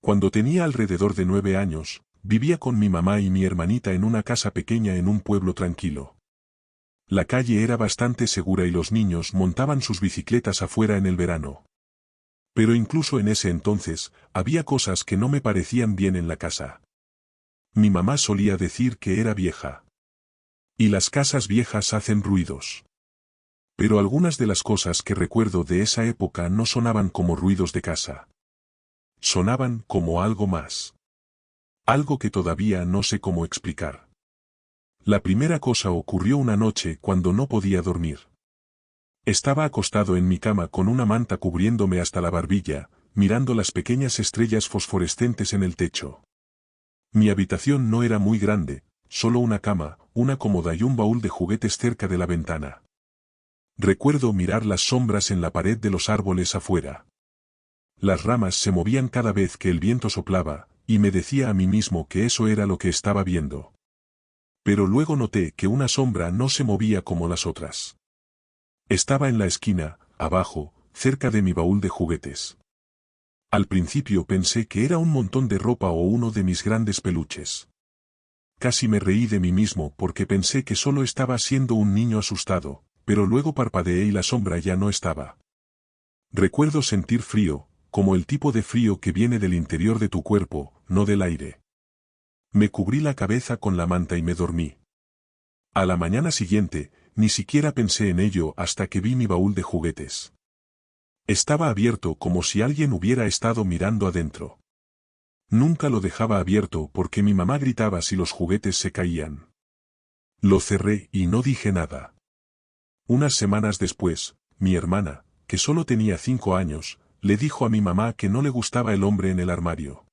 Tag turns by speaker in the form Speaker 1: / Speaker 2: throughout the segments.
Speaker 1: Cuando tenía alrededor de 9 años, vivía con mi mamá y mi hermanita en una casa pequeña en un pueblo tranquilo. La calle era bastante segura y los niños montaban sus bicicletas afuera en el verano. Pero incluso en ese entonces, había cosas que no me parecían bien en la casa. Mi mamá solía decir que era vieja. Y las casas viejas hacen ruidos. Pero algunas de las cosas que recuerdo de esa época no sonaban como ruidos de casa. Sonaban como algo más. Algo que todavía no sé cómo explicar. La primera cosa ocurrió una noche cuando no podía dormir. Estaba acostado en mi cama con una manta cubriéndome hasta la barbilla, mirando las pequeñas estrellas fosforescentes en el techo. Mi habitación no era muy grande, solo una cama, una cómoda y un baúl de juguetes cerca de la ventana. Recuerdo mirar las sombras en la pared de los árboles afuera. Las ramas se movían cada vez que el viento soplaba, y me decía a mí mismo que eso era lo que estaba viendo. Pero luego noté que una sombra no se movía como las otras. Estaba en la esquina, abajo, cerca de mi baúl de juguetes. Al principio pensé que era un montón de ropa o uno de mis grandes peluches. Casi me reí de mí mismo porque pensé que solo estaba siendo un niño asustado, pero luego parpadeé y la sombra ya no estaba. Recuerdo sentir frío, como el tipo de frío que viene del interior de tu cuerpo, no del aire. Me cubrí la cabeza con la manta y me dormí. A la mañana siguiente, ni siquiera pensé en ello hasta que vi mi baúl de juguetes. Estaba abierto como si alguien hubiera estado mirando adentro. Nunca lo dejaba abierto porque mi mamá gritaba si los juguetes se caían. Lo cerré y no dije nada. Unas semanas después, mi hermana, que solo tenía 5 años, le dijo a mi mamá que no le gustaba el hombre en el armario.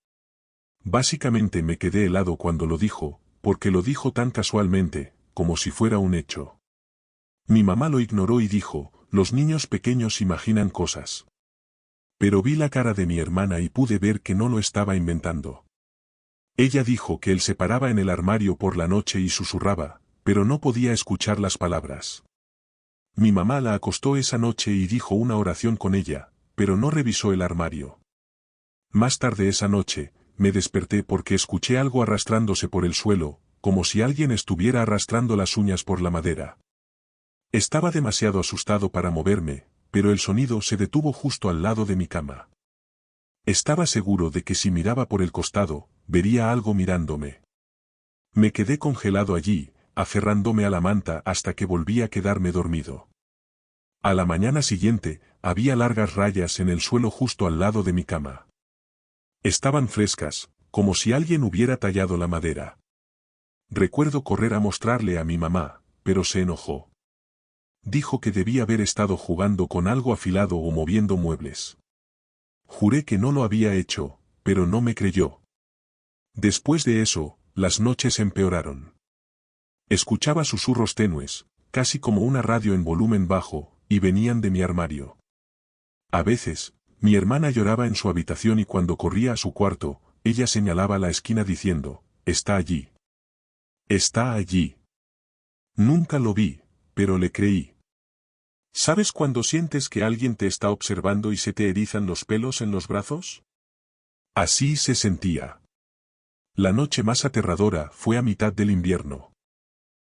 Speaker 1: Básicamente me quedé helado cuando lo dijo, porque lo dijo tan casualmente, como si fuera un hecho. Mi mamá lo ignoró y dijo, los niños pequeños imaginan cosas. Pero vi la cara de mi hermana y pude ver que no lo estaba inventando. Ella dijo que él se paraba en el armario por la noche y susurraba, pero no podía escuchar las palabras. Mi mamá la acostó esa noche y dijo una oración con ella, pero no revisó el armario. Más tarde esa noche, me desperté porque escuché algo arrastrándose por el suelo, como si alguien estuviera arrastrando las uñas por la madera. Estaba demasiado asustado para moverme, pero el sonido se detuvo justo al lado de mi cama. Estaba seguro de que si miraba por el costado, vería algo mirándome. Me quedé congelado allí, aferrándome a la manta hasta que volví a quedarme dormido. A la mañana siguiente, había largas rayas en el suelo justo al lado de mi cama. Estaban frescas, como si alguien hubiera tallado la madera. Recuerdo correr a mostrarle a mi mamá, pero se enojó. Dijo que debía haber estado jugando con algo afilado o moviendo muebles. Juré que no lo había hecho, pero no me creyó. Después de eso, las noches empeoraron. Escuchaba susurros tenues, casi como una radio en volumen bajo, y venían de mi armario. A veces, mi hermana lloraba en su habitación y cuando corría a su cuarto, ella señalaba la esquina diciendo, «Está allí. Está allí». Nunca lo vi, pero le creí. ¿Sabes cuando sientes que alguien te está observando y se te erizan los pelos en los brazos? Así se sentía. La noche más aterradora fue a mitad del invierno.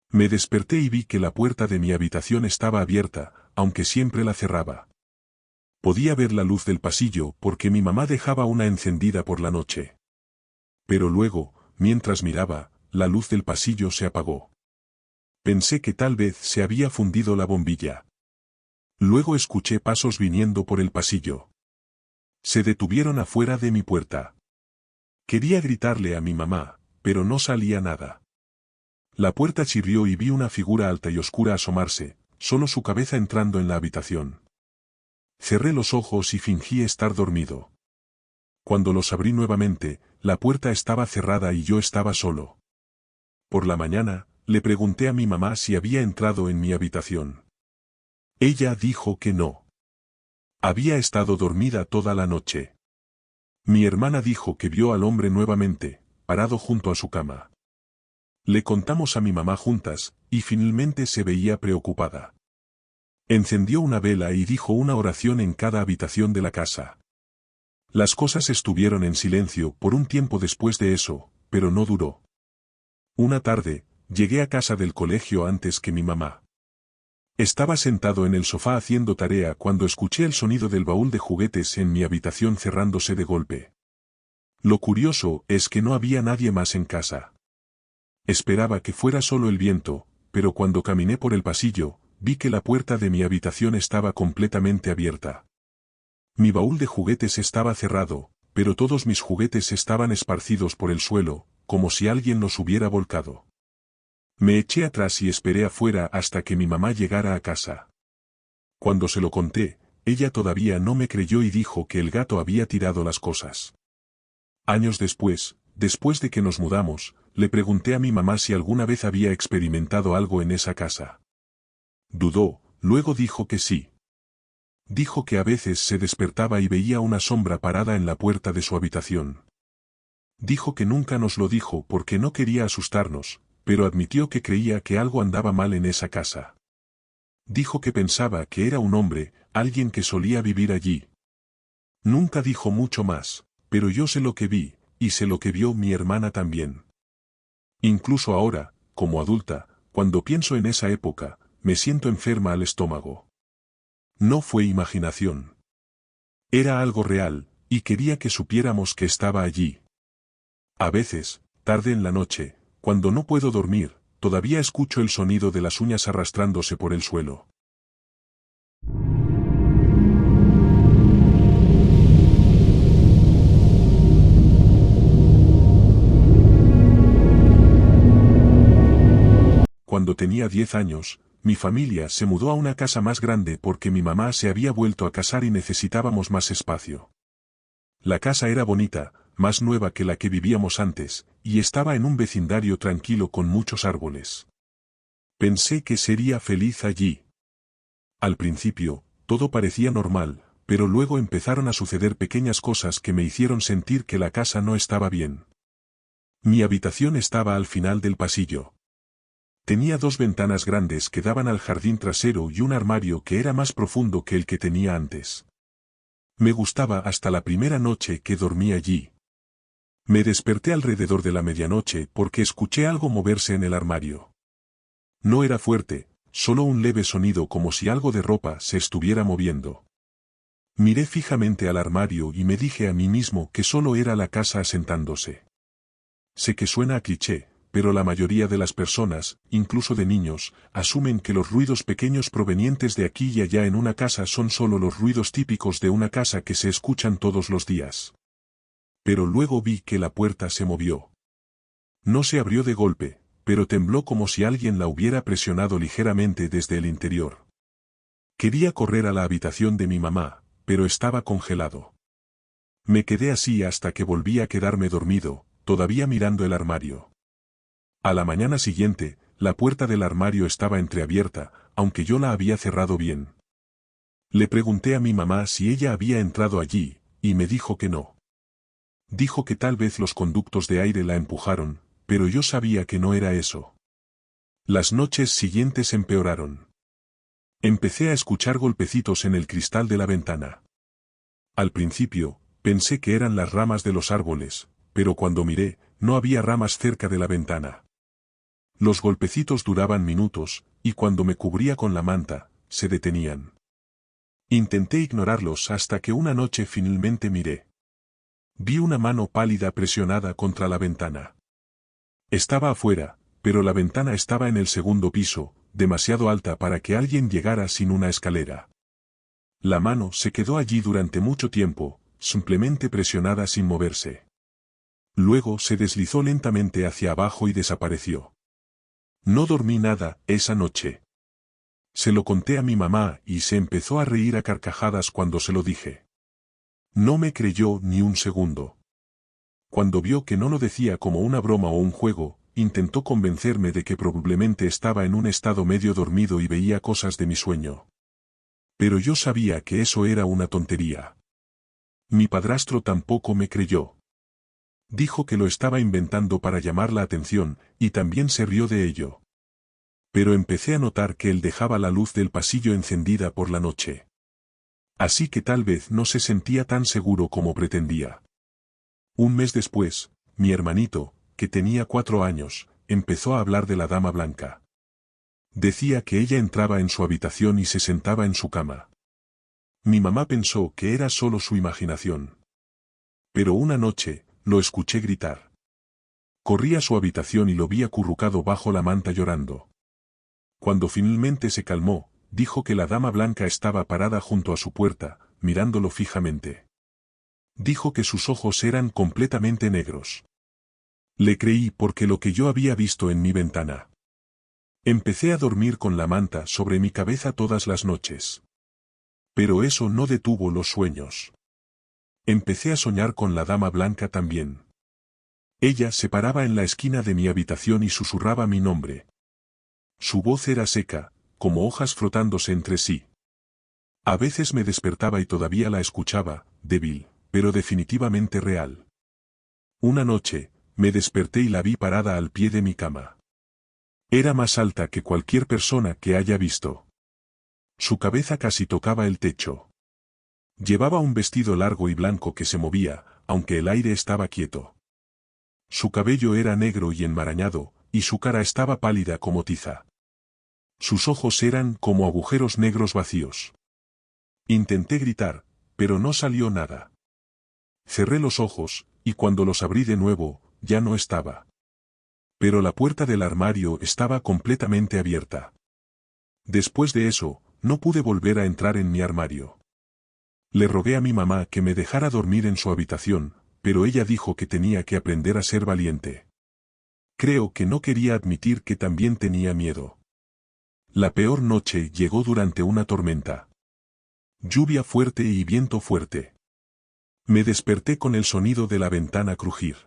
Speaker 1: Me desperté y vi que la puerta de mi habitación estaba abierta, aunque siempre la cerraba. Podía ver la luz del pasillo porque mi mamá dejaba una encendida por la noche. Pero luego, mientras miraba, la luz del pasillo se apagó. Pensé que tal vez se había fundido la bombilla. Luego escuché pasos viniendo por el pasillo. Se detuvieron afuera de mi puerta. Quería gritarle a mi mamá, pero no salía nada. La puerta chirrió y vi una figura alta y oscura asomarse, solo su cabeza entrando en la habitación. Cerré los ojos y fingí estar dormido. Cuando los abrí nuevamente, la puerta estaba cerrada y yo estaba solo. Por la mañana, le pregunté a mi mamá si había entrado en mi habitación. Ella dijo que no. Había estado dormida toda la noche. Mi hermana dijo que vio al hombre nuevamente, parado junto a su cama. Le contamos a mi mamá juntas, y finalmente se veía preocupada. Encendió una vela y dijo una oración en cada habitación de la casa. Las cosas estuvieron en silencio por un tiempo después de eso, pero no duró. Una tarde, llegué a casa del colegio antes que mi mamá. Estaba sentado en el sofá haciendo tarea cuando escuché el sonido del baúl de juguetes en mi habitación cerrándose de golpe. Lo curioso es que no había nadie más en casa. Esperaba que fuera solo el viento, pero cuando caminé por el pasillo, vi que la puerta de mi habitación estaba completamente abierta. Mi baúl de juguetes estaba cerrado, pero todos mis juguetes estaban esparcidos por el suelo, como si alguien los hubiera volcado. Me eché atrás y esperé afuera hasta que mi mamá llegara a casa. Cuando se lo conté, ella todavía no me creyó y dijo que el gato había tirado las cosas. Años después de que nos mudamos, le pregunté a mi mamá si alguna vez había experimentado algo en esa casa. Dudó, luego dijo que sí. Dijo que a veces se despertaba y veía una sombra parada en la puerta de su habitación. Dijo que nunca nos lo dijo porque no quería asustarnos, pero admitió que creía que algo andaba mal en esa casa. Dijo que pensaba que era un hombre, alguien que solía vivir allí. Nunca dijo mucho más, pero yo sé lo que vi, y sé lo que vio mi hermana también. Incluso ahora, como adulta, cuando pienso en esa época, me siento enferma al estómago. No fue imaginación. Era algo real, y quería que supiéramos que estaba allí. A veces, tarde en la noche, cuando no puedo dormir, todavía escucho el sonido de las uñas arrastrándose por el suelo. Cuando tenía 10 años, mi familia se mudó a una casa más grande porque mi mamá se había vuelto a casar y necesitábamos más espacio. La casa era bonita, más nueva que la que vivíamos antes, y estaba en un vecindario tranquilo con muchos árboles. Pensé que sería feliz allí. Al principio, todo parecía normal, pero luego empezaron a suceder pequeñas cosas que me hicieron sentir que la casa no estaba bien. Mi habitación estaba al final del pasillo. Tenía 2 ventanas grandes que daban al jardín trasero y un armario que era más profundo que el que tenía antes. Me gustaba hasta la primera noche que dormí allí. Me desperté alrededor de la medianoche porque escuché algo moverse en el armario. No era fuerte, solo un leve sonido como si algo de ropa se estuviera moviendo. Miré fijamente al armario y me dije a mí mismo que solo era la casa asentándose. Sé que suena a cliché, pero la mayoría de las personas, incluso de niños, asumen que los ruidos pequeños provenientes de aquí y allá en una casa son solo los ruidos típicos de una casa que se escuchan todos los días. Pero luego vi que la puerta se movió. No se abrió de golpe, pero tembló como si alguien la hubiera presionado ligeramente desde el interior. Quería correr a la habitación de mi mamá, pero estaba congelado. Me quedé así hasta que volví a quedarme dormido, todavía mirando el armario. A la mañana siguiente, la puerta del armario estaba entreabierta, aunque yo la había cerrado bien. Le pregunté a mi mamá si ella había entrado allí, y me dijo que no. Dijo que tal vez los conductos de aire la empujaron, pero yo sabía que no era eso. Las noches siguientes empeoraron. Empecé a escuchar golpecitos en el cristal de la ventana. Al principio, pensé que eran las ramas de los árboles, pero cuando miré, no había ramas cerca de la ventana. Los golpecitos duraban minutos, y cuando me cubría con la manta, se detenían. Intenté ignorarlos hasta que una noche finalmente miré. Vi una mano pálida presionada contra la ventana. Estaba afuera, pero la ventana estaba en el segundo piso, demasiado alta para que alguien llegara sin una escalera. La mano se quedó allí durante mucho tiempo, simplemente presionada sin moverse. Luego se deslizó lentamente hacia abajo y desapareció. No dormí nada esa noche. Se lo conté a mi mamá y se empezó a reír a carcajadas cuando se lo dije. No me creyó ni un segundo. Cuando vio que no lo decía como una broma o un juego, intentó convencerme de que probablemente estaba en un estado medio dormido y veía cosas de mi sueño. Pero yo sabía que eso era una tontería. Mi padrastro tampoco me creyó. Dijo que lo estaba inventando para llamar la atención, y también se rió de ello. Pero empecé a notar que él dejaba la luz del pasillo encendida por la noche. Así que tal vez no se sentía tan seguro como pretendía. Un mes después, mi hermanito, que tenía 4 años, empezó a hablar de la Dama Blanca. Decía que ella entraba en su habitación y se sentaba en su cama. Mi mamá pensó que era solo su imaginación. Pero una noche, lo escuché gritar. Corrí a su habitación y lo vi acurrucado bajo la manta llorando. Cuando finalmente se calmó, dijo que la Dama Blanca estaba parada junto a su puerta, mirándolo fijamente. Dijo que sus ojos eran completamente negros. Le creí porque lo que yo había visto en mi ventana. Empecé a dormir con la manta sobre mi cabeza todas las noches. Pero eso no detuvo los sueños. Empecé a soñar con la Dama Blanca también. Ella se paraba en la esquina de mi habitación y susurraba mi nombre. Su voz era seca, como hojas frotándose entre sí. A veces me despertaba y todavía la escuchaba, débil, pero definitivamente real. Una noche, me desperté y la vi parada al pie de mi cama. Era más alta que cualquier persona que haya visto. Su cabeza casi tocaba el techo. Llevaba un vestido largo y blanco que se movía, aunque el aire estaba quieto. Su cabello era negro y enmarañado, y su cara estaba pálida como tiza. Sus ojos eran como agujeros negros vacíos. Intenté gritar, pero no salió nada. Cerré los ojos, y cuando los abrí de nuevo, ya no estaba. Pero la puerta del armario estaba completamente abierta. Después de eso, no pude volver a entrar en mi armario. Le rogué a mi mamá que me dejara dormir en su habitación, pero ella dijo que tenía que aprender a ser valiente. Creo que no quería admitir que también tenía miedo. La peor noche llegó durante una tormenta. Lluvia fuerte y viento fuerte. Me desperté con el sonido de la ventana crujir.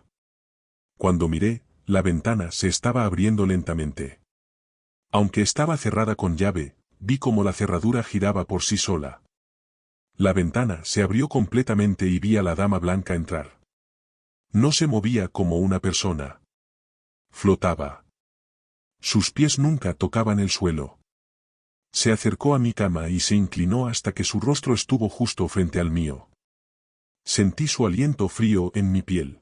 Speaker 1: Cuando miré, la ventana se estaba abriendo lentamente. Aunque estaba cerrada con llave, vi cómo la cerradura giraba por sí sola. La ventana se abrió completamente y vi a la Dama Blanca entrar. No se movía como una persona. Flotaba. Sus pies nunca tocaban el suelo. Se acercó a mi cama y se inclinó hasta que su rostro estuvo justo frente al mío. Sentí su aliento frío en mi piel.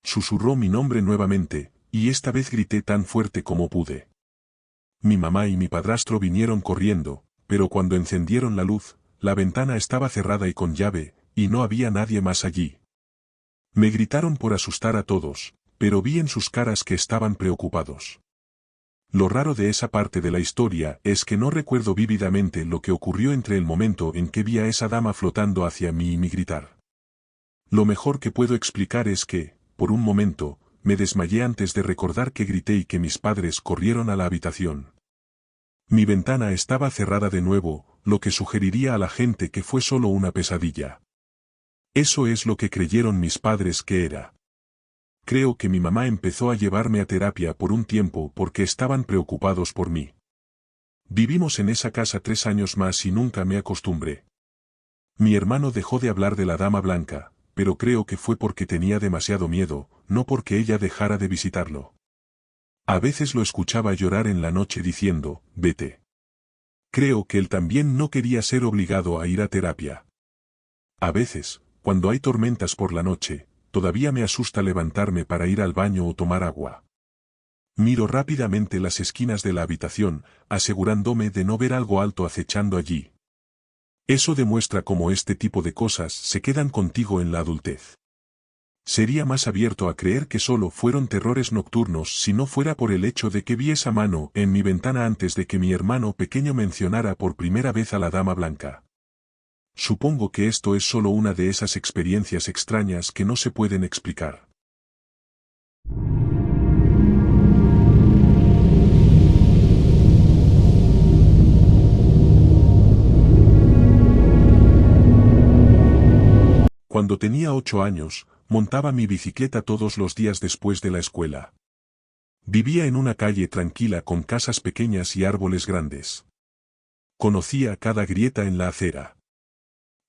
Speaker 1: Susurró mi nombre nuevamente, y esta vez grité tan fuerte como pude. Mi mamá y mi padrastro vinieron corriendo, pero cuando encendieron la luz, la ventana estaba cerrada y con llave, y no había nadie más allí. Me gritaron por asustar a todos, pero vi en sus caras que estaban preocupados. Lo raro de esa parte de la historia es que no recuerdo vívidamente lo que ocurrió entre el momento en que vi a esa dama flotando hacia mí y mi gritar. Lo mejor que puedo explicar es que, por un momento, me desmayé antes de recordar que grité y que mis padres corrieron a la habitación. Mi ventana estaba cerrada de nuevo, lo que sugeriría a la gente que fue solo una pesadilla. Eso es lo que creyeron mis padres que era. Creo que mi mamá empezó a llevarme a terapia por un tiempo porque estaban preocupados por mí. Vivimos en esa casa 3 años más y nunca me acostumbré. Mi hermano dejó de hablar de la Dama Blanca, pero creo que fue porque tenía demasiado miedo, no porque ella dejara de visitarlo. A veces lo escuchaba llorar en la noche diciendo, vete. Creo que él también no quería ser obligado a ir a terapia. A veces, cuando hay tormentas por la noche, todavía me asusta levantarme para ir al baño o tomar agua. Miro rápidamente las esquinas de la habitación, asegurándome de no ver algo alto acechando allí. Eso demuestra cómo este tipo de cosas se quedan contigo en la adultez. Sería más abierto a creer que solo fueron terrores nocturnos si no fuera por el hecho de que vi esa mano en mi ventana antes de que mi hermano pequeño mencionara por primera vez a la Dama Blanca. Supongo que esto es solo una de esas experiencias extrañas que no se pueden explicar. Cuando tenía 8 años, montaba mi bicicleta todos los días después de la escuela. Vivía en una calle tranquila con casas pequeñas y árboles grandes. Conocía cada grieta en la acera.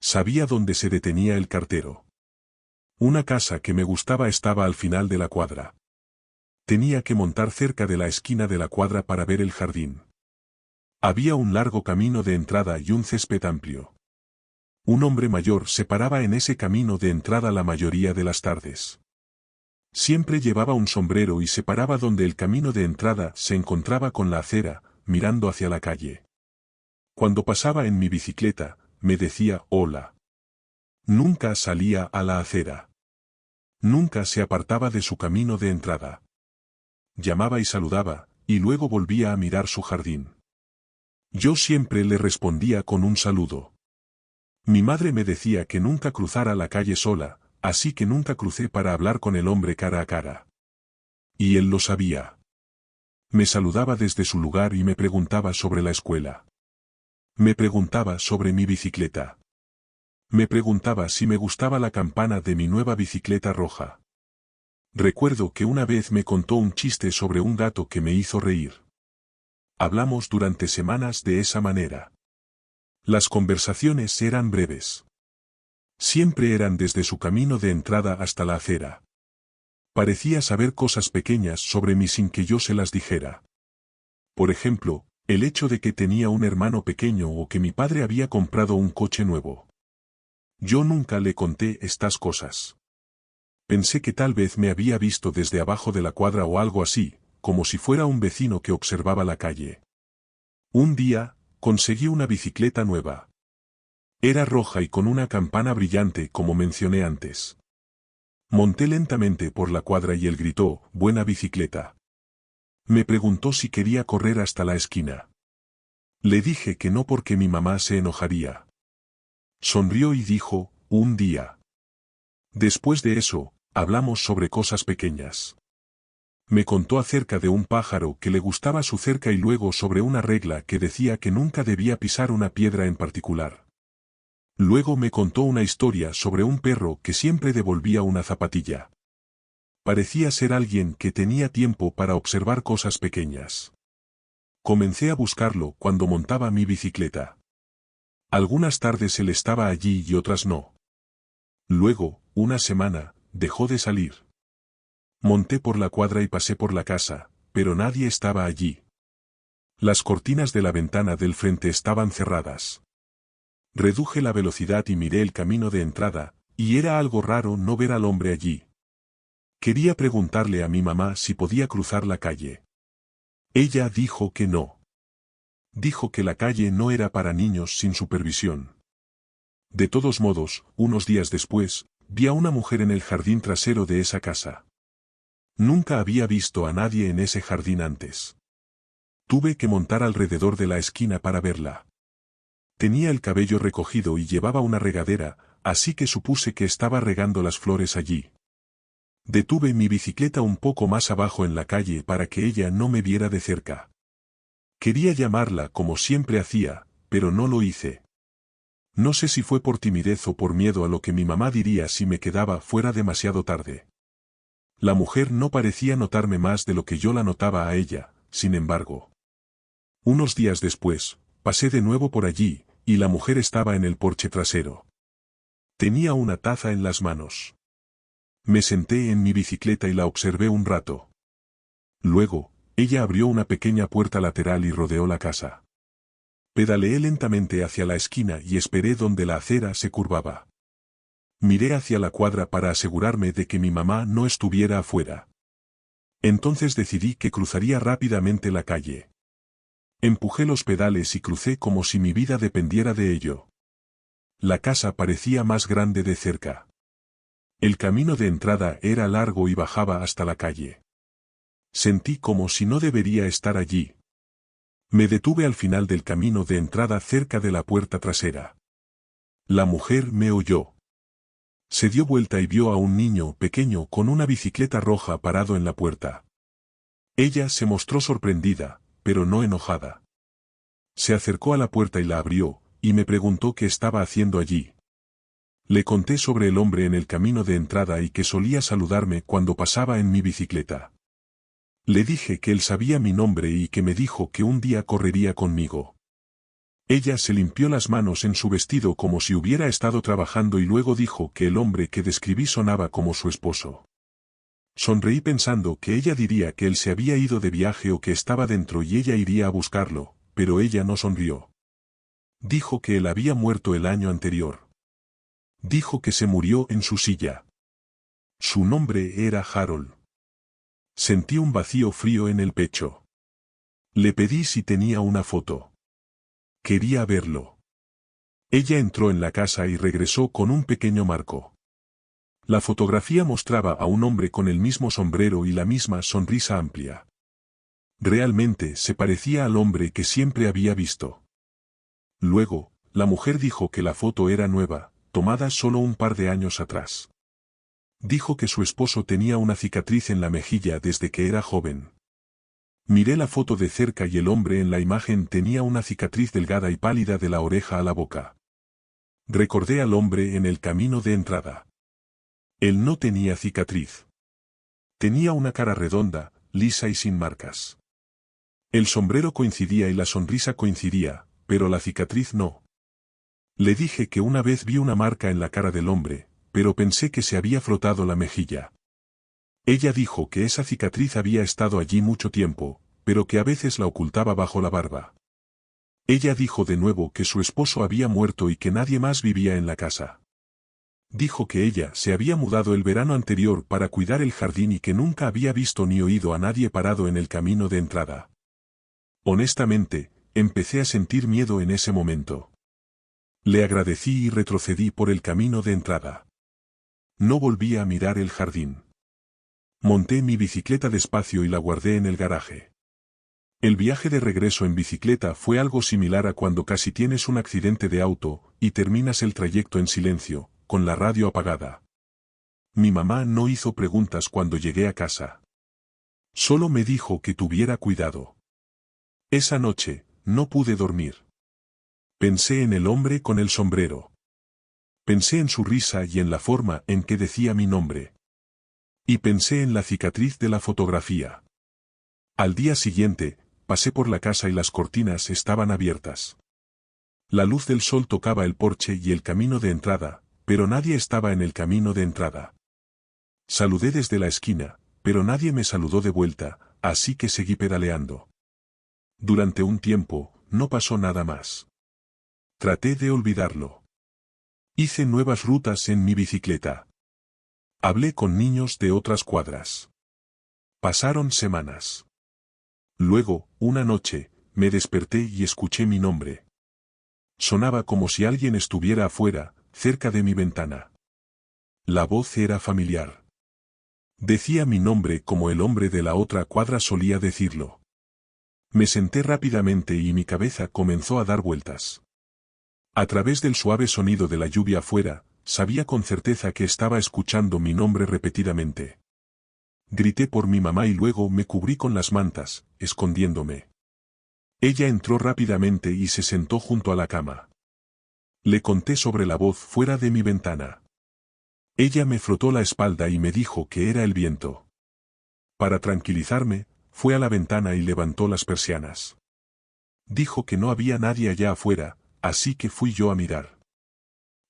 Speaker 1: Sabía dónde se detenía el cartero. Una casa que me gustaba estaba al final de la cuadra. Tenía que montar cerca de la esquina de la cuadra para ver el jardín. Había un largo camino de entrada y un césped amplio. Un hombre mayor se paraba en ese camino de entrada la mayoría de las tardes. Siempre llevaba un sombrero y se paraba donde el camino de entrada se encontraba con la acera, mirando hacia la calle. Cuando pasaba en mi bicicleta, me decía hola. Nunca salía a la acera. Nunca se apartaba de su camino de entrada. Llamaba y saludaba, y luego volvía a mirar su jardín. Yo siempre le respondía con un saludo. Mi madre me decía que nunca cruzara la calle sola, así que nunca crucé para hablar con el hombre cara a cara. Y él lo sabía. Me saludaba desde su lugar y me preguntaba sobre la escuela. Me preguntaba sobre mi bicicleta. Me preguntaba si me gustaba la campana de mi nueva bicicleta roja. Recuerdo que una vez me contó un chiste sobre un gato que me hizo reír. Hablamos durante semanas de esa manera. Las conversaciones eran breves. Siempre eran desde su camino de entrada hasta la acera. Parecía saber cosas pequeñas sobre mí sin que yo se las dijera. Por ejemplo, el hecho de que tenía un hermano pequeño o que mi padre había comprado un coche nuevo. Yo nunca le conté estas cosas. Pensé que tal vez me había visto desde abajo de la cuadra o algo así, como si fuera un vecino que observaba la calle. Un día, conseguí una bicicleta nueva. Era roja y con una campana brillante como mencioné antes. Monté lentamente por la cuadra y él gritó, «Buena bicicleta». Me preguntó si quería correr hasta la esquina. Le dije que no porque mi mamá se enojaría. Sonrió y dijo, «Un día». Después de eso, hablamos sobre cosas pequeñas. Me contó acerca de un pájaro que le gustaba su cerca y luego sobre una regla que decía que nunca debía pisar una piedra en particular. Luego me contó una historia sobre un perro que siempre devolvía una zapatilla. Parecía ser alguien que tenía tiempo para observar cosas pequeñas. Comencé a buscarlo cuando montaba mi bicicleta. Algunas tardes él estaba allí y otras no. Luego, una semana, dejó de salir. Monté por la cuadra y pasé por la casa, pero nadie estaba allí. Las cortinas de la ventana del frente estaban cerradas. Reduje la velocidad y miré el camino de entrada, y era algo raro no ver al hombre allí. Quería preguntarle a mi mamá si podía cruzar la calle. Ella dijo que no. Dijo que la calle no era para niños sin supervisión. De todos modos, unos días después, vi a una mujer en el jardín trasero de esa casa. Nunca había visto a nadie en ese jardín antes. Tuve que montar alrededor de la esquina para verla. Tenía el cabello recogido y llevaba una regadera, así que supuse que estaba regando las flores allí. Detuve mi bicicleta un poco más abajo en la calle para que ella no me viera de cerca. Quería llamarla como siempre hacía, pero no lo hice. No sé si fue por timidez o por miedo a lo que mi mamá diría si me quedaba fuera demasiado tarde. La mujer no parecía notarme más de lo que yo la notaba a ella, sin embargo. Unos días después, pasé de nuevo por allí, y la mujer estaba en el porche trasero. Tenía una taza en las manos. Me senté en mi bicicleta y la observé un rato. Luego, ella abrió una pequeña puerta lateral y rodeó la casa. Pedaleé lentamente hacia la esquina y esperé donde la acera se curvaba. Miré hacia la cuadra para asegurarme de que mi mamá no estuviera afuera. Entonces decidí que cruzaría rápidamente la calle. Empujé los pedales y crucé como si mi vida dependiera de ello. La casa parecía más grande de cerca. El camino de entrada era largo y bajaba hasta la calle. Sentí como si no debería estar allí. Me detuve al final del camino de entrada cerca de la puerta trasera. La mujer me oyó. Se dio vuelta y vio a un niño pequeño con una bicicleta roja parado en la puerta. Ella se mostró sorprendida, pero no enojada. Se acercó a la puerta y la abrió, y me preguntó qué estaba haciendo allí. Le conté sobre el hombre en el camino de entrada y que solía saludarme cuando pasaba en mi bicicleta. Le dije que él sabía mi nombre y que me dijo que un día correría conmigo. Ella se limpió las manos en su vestido como si hubiera estado trabajando y luego dijo que el hombre que describí sonaba como su esposo. Sonreí pensando que ella diría que él se había ido de viaje o que estaba dentro y ella iría a buscarlo, pero ella no sonrió. Dijo que él había muerto el año anterior. Dijo que se murió en su silla. Su nombre era Harold. Sentí un vacío frío en el pecho. Le pedí si tenía una foto. Quería verlo. Ella entró en la casa y regresó con un pequeño marco. La fotografía mostraba a un hombre con el mismo sombrero y la misma sonrisa amplia. Realmente se parecía al hombre que siempre había visto. Luego, la mujer dijo que la foto era nueva, tomada solo un par de años atrás. Dijo que su esposo tenía una cicatriz en la mejilla desde que era joven. Miré la foto de cerca y el hombre en la imagen tenía una cicatriz delgada y pálida de la oreja a la boca. Recordé al hombre en el camino de entrada. Él no tenía cicatriz. Tenía una cara redonda, lisa y sin marcas. El sombrero coincidía y la sonrisa coincidía, pero la cicatriz no. Le dije que una vez vi una marca en la cara del hombre, pero pensé que se había frotado la mejilla. Ella dijo que esa cicatriz había estado allí mucho tiempo, pero que a veces la ocultaba bajo la barba. Ella dijo de nuevo que su esposo había muerto y que nadie más vivía en la casa. Dijo que ella se había mudado el verano anterior para cuidar el jardín y que nunca había visto ni oído a nadie parado en el camino de entrada. Honestamente, empecé a sentir miedo en ese momento. Le agradecí y retrocedí por el camino de entrada. No volví a mirar el jardín. Monté mi bicicleta despacio y la guardé en el garaje. El viaje de regreso en bicicleta fue algo similar a cuando casi tienes un accidente de auto y terminas el trayecto en silencio, con la radio apagada. Mi mamá no hizo preguntas cuando llegué a casa. Solo me dijo que tuviera cuidado. Esa noche, no pude dormir. Pensé en el hombre con el sombrero. Pensé en su risa y en la forma en que decía mi nombre. Y pensé en la cicatriz de la fotografía. Al día siguiente, pasé por la casa y las cortinas estaban abiertas. La luz del sol tocaba el porche y el camino de entrada, pero nadie estaba en el camino de entrada. Saludé desde la esquina, pero nadie me saludó de vuelta, así que seguí pedaleando. Durante un tiempo, no pasó nada más. Traté de olvidarlo. Hice nuevas rutas en mi bicicleta. Hablé con niños de otras cuadras. Pasaron semanas. Luego, una noche, me desperté y escuché mi nombre. Sonaba como si alguien estuviera afuera, cerca de mi ventana. La voz era familiar. Decía mi nombre como el hombre de la otra cuadra solía decirlo. Me senté rápidamente y mi cabeza comenzó a dar vueltas. A través del suave sonido de la lluvia afuera, sabía con certeza que estaba escuchando mi nombre repetidamente. Grité por mi mamá y luego me cubrí con las mantas, escondiéndome. Ella entró rápidamente y se sentó junto a la cama. Le conté sobre la voz fuera de mi ventana. Ella me frotó la espalda y me dijo que era el viento. Para tranquilizarme, fue a la ventana y levantó las persianas. Dijo que no había nadie allá afuera, así que fui yo a mirar.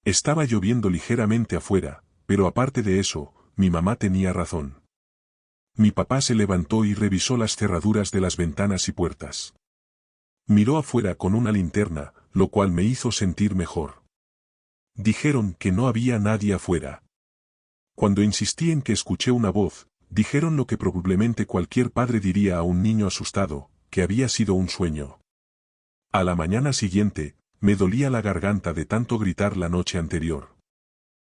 Speaker 1: Estaba lloviendo ligeramente afuera, pero aparte de eso, mi mamá tenía razón. Mi papá se levantó y revisó las cerraduras de las ventanas y puertas. Miró afuera con una linterna, lo cual me hizo sentir mejor. Dijeron que no había nadie afuera. Cuando insistí en que escuché una voz, dijeron lo que probablemente cualquier padre diría a un niño asustado, que había sido un sueño. A la mañana siguiente, me dolía la garganta de tanto gritar la noche anterior.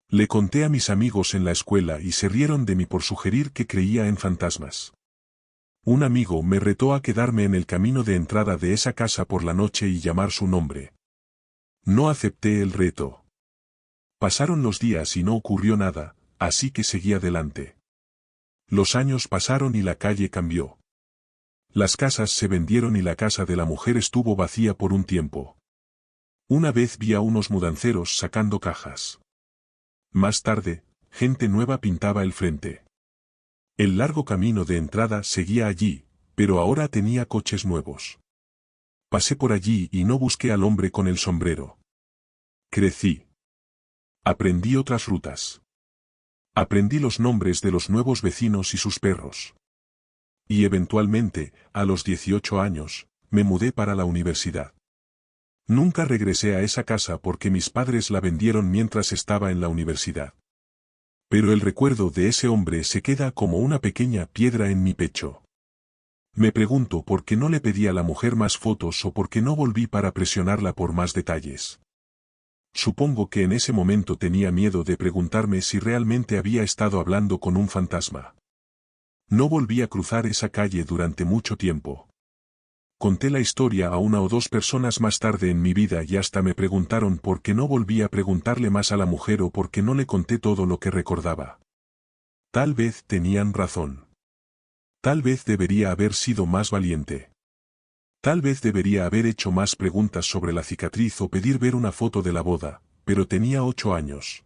Speaker 1: Le conté a mis amigos en la escuela y se rieron de mí por sugerir que creía en fantasmas. Un amigo me retó a quedarme en el camino de entrada de esa casa por la noche y llamar su nombre. No acepté el reto. Pasaron los días y no ocurrió nada, así que seguí adelante. Los años pasaron y la calle cambió. Las casas se vendieron y la casa de la mujer estuvo vacía por un tiempo. Una vez vi a unos mudanceros sacando cajas. Más tarde, gente nueva pintaba el frente. El largo camino de entrada seguía allí, pero ahora tenía coches nuevos. Pasé por allí y no busqué al hombre con el sombrero. Crecí. Aprendí otras rutas. Aprendí los nombres de los nuevos vecinos y sus perros. Y eventualmente, a los 18 años, me mudé para la universidad. Nunca regresé a esa casa porque mis padres la vendieron mientras estaba en la universidad. Pero el recuerdo de ese hombre se queda como una pequeña piedra en mi pecho. Me pregunto por qué no le pedí a la mujer más fotos o por qué no volví para presionarla por más detalles. Supongo que en ese momento tenía miedo de preguntarme si realmente había estado hablando con un fantasma. No volví a cruzar esa calle durante mucho tiempo. Conté la historia a una o dos personas más tarde en mi vida y hasta me preguntaron por qué no volví a preguntarle más a la mujer o por qué no le conté todo lo que recordaba. Tal vez tenían razón. Tal vez debería haber sido más valiente. Tal vez debería haber hecho más preguntas sobre la cicatriz o pedir ver una foto de la boda, pero tenía 8 años.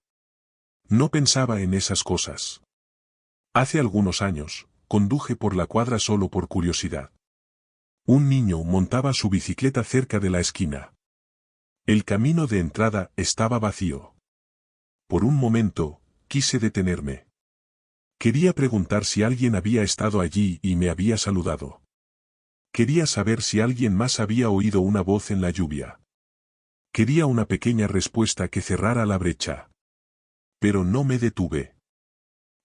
Speaker 1: No pensaba en esas cosas. Hace algunos años, conduje por la cuadra solo por curiosidad. Un niño montaba su bicicleta cerca de la esquina. El camino de entrada estaba vacío. Por un momento, quise detenerme. Quería preguntar si alguien había estado allí y me había saludado. Quería saber si alguien más había oído una voz en la lluvia. Quería una pequeña respuesta que cerrara la brecha. Pero no me detuve.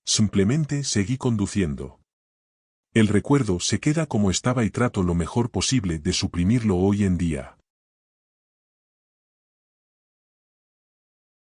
Speaker 1: Simplemente seguí conduciendo. El recuerdo se queda como estaba y trato lo mejor posible de suprimirlo hoy en día.